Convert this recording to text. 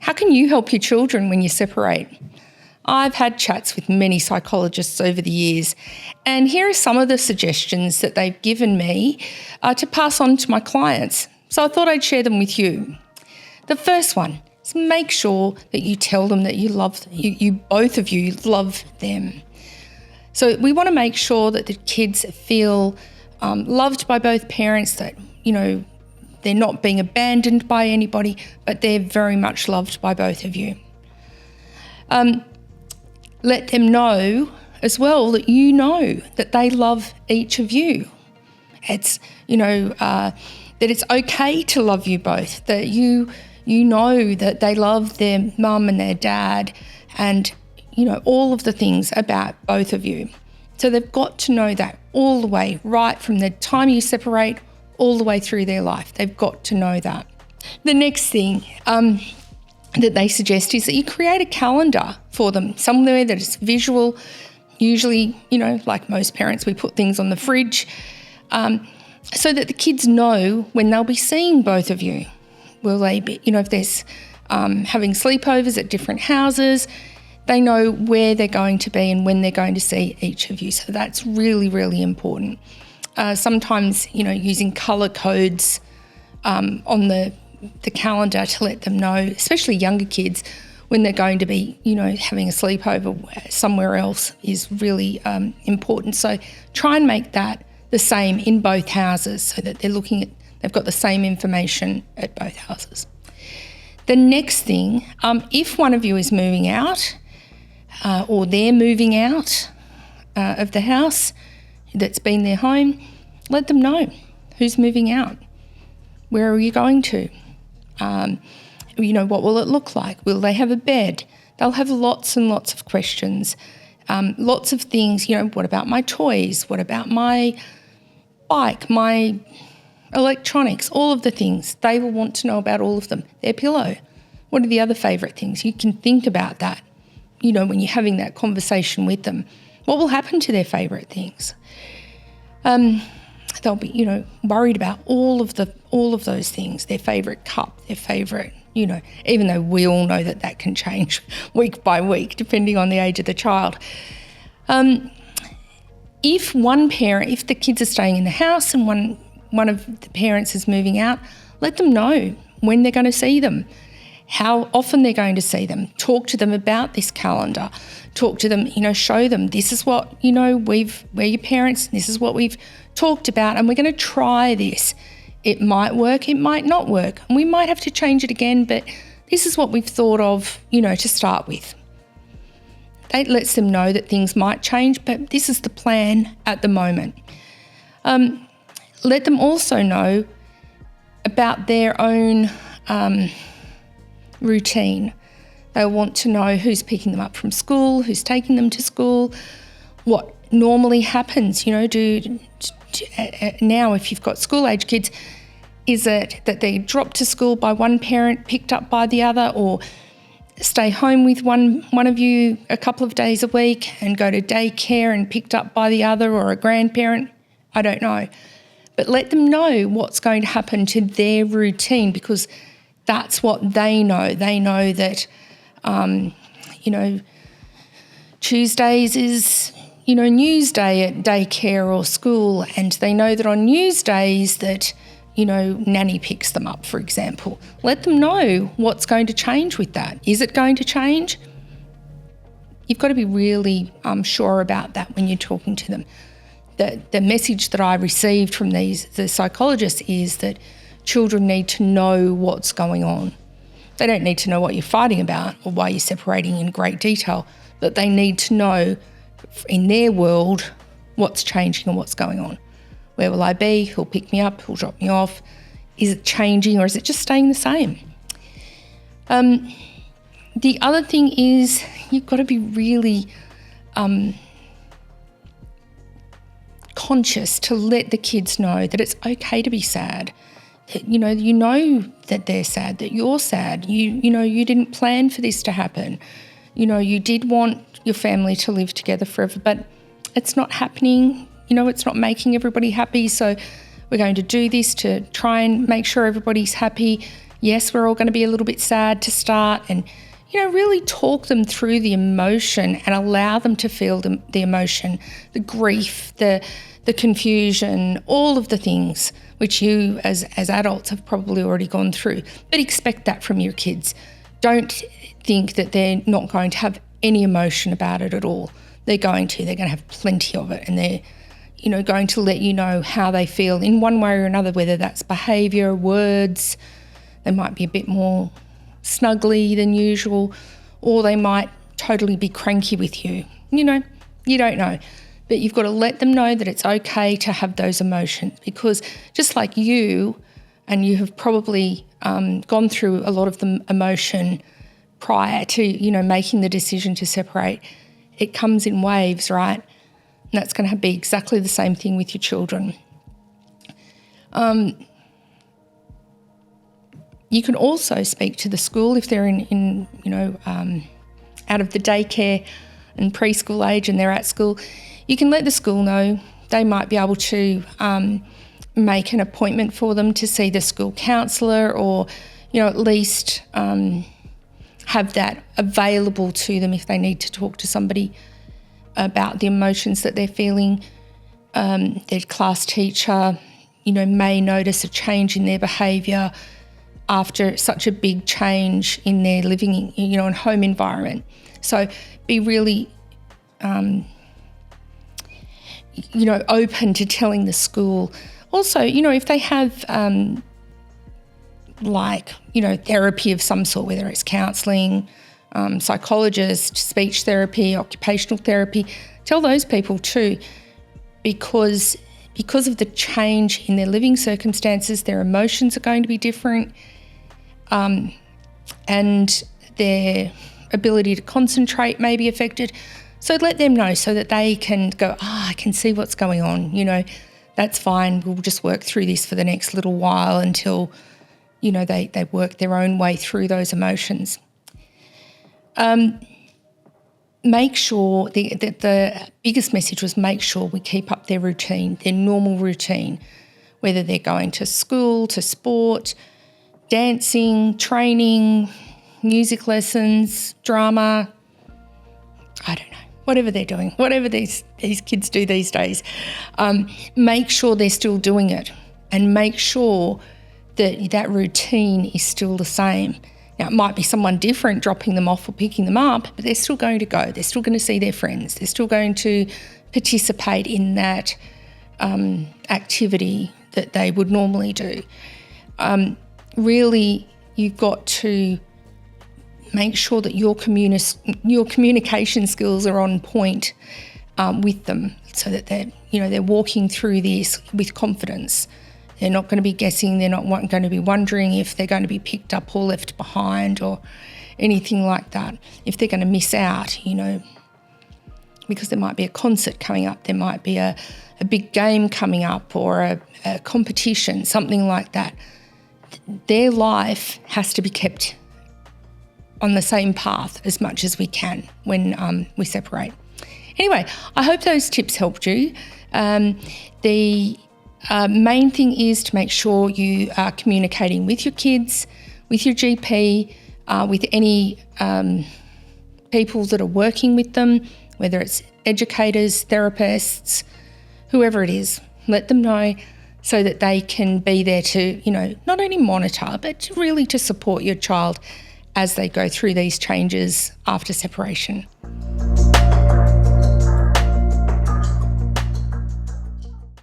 How can you help your children when you separate? I've had chats with many psychologists over the years, and here are some of the suggestions that they've given me to pass on to my clients. So I thought I'd share them with you. The first one is make sure that you tell them that you love them. You both of you love them. So we want to make sure that the kids feel loved by both parents, that, they're not being abandoned by anybody, but they're very much loved by both of you. Let them know as well that you know that they love each of you. It's, that it's okay to love you both, that you know that they love their mum and their dad and, all of the things about both of you. So they've got to know that all the way, right from the time you separate all the way through their life. They've got to know that. The next thing that they suggest is that you create a calendar for them, somewhere that is visual. Usually, like most parents, we put things on the fridge so that the kids know when they'll be seeing both of you. Will they be, if there's having sleepovers at different houses, they know where they're going to be and when they're going to see each of you. So that's really, really important. Sometimes, using colour codes on the calendar to let them know, especially younger kids, when they're going to be, having a sleepover somewhere else is really important. So try and make that the same in both houses so that they've got the same information at both houses. The next thing, if one of you is moving out or they're moving out of the house that's been their home, let them know who's moving out. Where are you going to? What will it look like? Will they have a bed? They'll have lots and lots of questions, lots of things, what about my toys? What about my bike, my electronics, all of the things. They will want to know about all of them. Their pillow. What are the other favourite things? You can think about that, when you're having that conversation with them. What will happen to their favourite things? They'll be, worried about all of those things, their favourite cup, their favourite, even though we all know that can change week by week depending on the age of the child. If the kids are staying in the house and one of the parents is moving out, let them know when they're going to see them, how often they're going to see them. Talk to them about this calendar. Talk to them, show them this is what, we're your parents, this is what we've talked about, and we're going to try this. It might work, it might not work, and we might have to change it again, but this is what we've thought of, to start with. That lets them know that things might change, but this is the plan at the moment. Let them also know about their own routine. They'll want to know who's picking them up from school, who's taking them to school, what normally happens, now if you've got school-age kids, is it that they drop to school by one parent, picked up by the other, or stay home with one of you a couple of days a week and go to daycare and picked up by the other, or a grandparent? I don't know. But let them know what's going to happen to their routine, because that's what they know. They know that, Tuesdays is, news day at daycare or school, and they know that on news days that, nanny picks them up, for example. Let them know what's going to change with that. Is it going to change? You've got to be really sure about that when you're talking to them. The message that I received from the psychologists is that children need to know what's going on. They don't need to know what you're fighting about or why you're separating in great detail, but they need to know in their world what's changing and what's going on. Where will I be? Who'll pick me up? Who'll drop me off? Is it changing or is it just staying the same? The other thing is you've got to be really conscious to let the kids know that it's okay to be sad. That, you know that they're sad, that you're sad. You didn't plan for this to happen. You did want your family to live together forever, but it's not happening. It's not making everybody happy. So we're going to do this to try and make sure everybody's happy. Yes, we're all going to be a little bit sad to start, and, really talk them through the emotion and allow them to feel the emotion, the grief, the confusion, all of the things which you as adults have probably already gone through. But expect that from your kids. Don't think that they're not going to have any emotion about it at all. They're going to have plenty of it, and they're, going to let you know how they feel in one way or another, whether that's behaviour, words. They might be a bit more snuggly than usual, or they might totally be cranky with you. You don't know. But you've got to let them know that it's okay to have those emotions, because just like you, and you have probably gone through a lot of the emotion prior to, making the decision to separate, it comes in waves, right? And that's going to be exactly the same thing with your children. You can also speak to the school if they're in out of the daycare and preschool age and they're at school. You can let the school know. They might be able to make an appointment for them to see the school counsellor, or, at least have that available to them if they need to talk to somebody about the emotions that they're feeling. Their class teacher, may notice a change in their behaviour after such a big change in their living, and home environment. So be really, open to telling the school. Also, if they have, therapy of some sort, whether it's counselling, psychologist, speech therapy, occupational therapy, tell those people too, because of the change in their living circumstances, their emotions are going to be different, and their ability to concentrate may be affected. So let them know so that they can go, I can see what's going on, that's fine. We'll just work through this for the next little while until, they work their own way through those emotions. Make sure, the biggest message was make sure we keep up their routine, their normal routine, whether they're going to school, to sport, dancing, training, music lessons, drama, I don't know, whatever they're doing, whatever these kids do these days. Make sure they're still doing it, and make sure that routine is still the same. Now, it might be someone different dropping them off or picking them up, but they're still going to go. They're still going to see their friends. They're still going to participate in that activity that they would normally do. Really, you've got to make sure that your communication skills are on point with them, so that they're walking through this with confidence. They're not going to be guessing. They're not going to be wondering if they're going to be picked up or left behind or anything like that. If they're going to miss out, because there might be a concert coming up, there might be a big game coming up, or a competition, something like that. Their life has to be kept on the same path as much as we can when we separate. Anyway, I hope those tips helped you. The main thing is to make sure you are communicating with your kids, with your GP, with any people that are working with them, whether it's educators, therapists, whoever it is. Let them know so that they can be there to, not only monitor, but really to support your child as they go through these changes after separation.